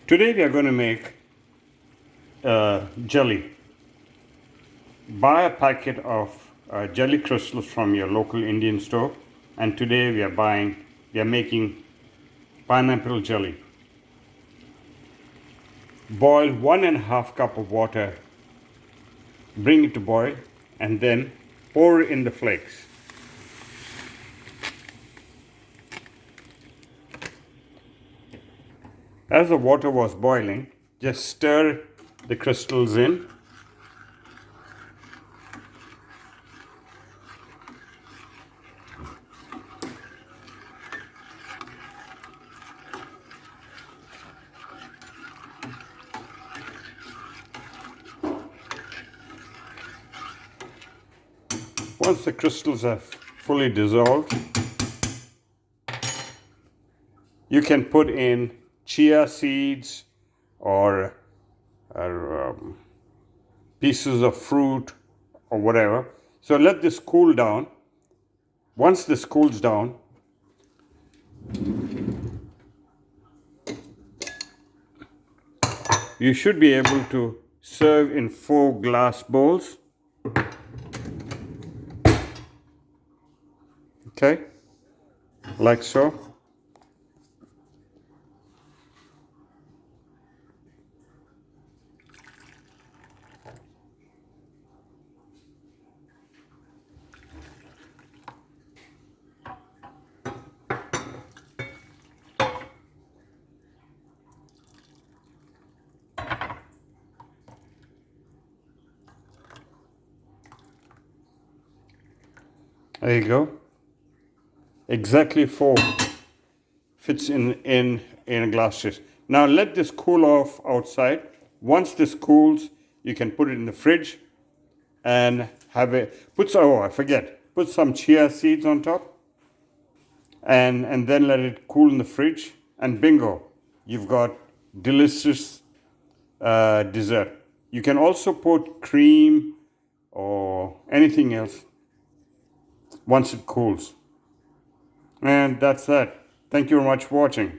Today we are going to make jelly. Buy a packet of jelly crystals from your local Indian store, and today we are making pineapple jelly. Boil 1.5 cup of water, bring it to boil, and then pour in the flakes. As the water was boiling, just stir the crystals in. Once the crystals are fully dissolved, you can put in chia seeds or pieces of fruit or whatever. So let this cool down. Once this cools down, you should be able to serve in 4 glass bowls. Okay, like so. There you go. Exactly 4 fits in a glass dish. Now let this cool off outside. Once this cools, you can put it in the fridge and have it. Put some chia seeds on top, and then let it cool in the fridge. And bingo, you've got delicious dessert. You can also put cream or anything else once it cools. And that's that. Thank you very much for watching.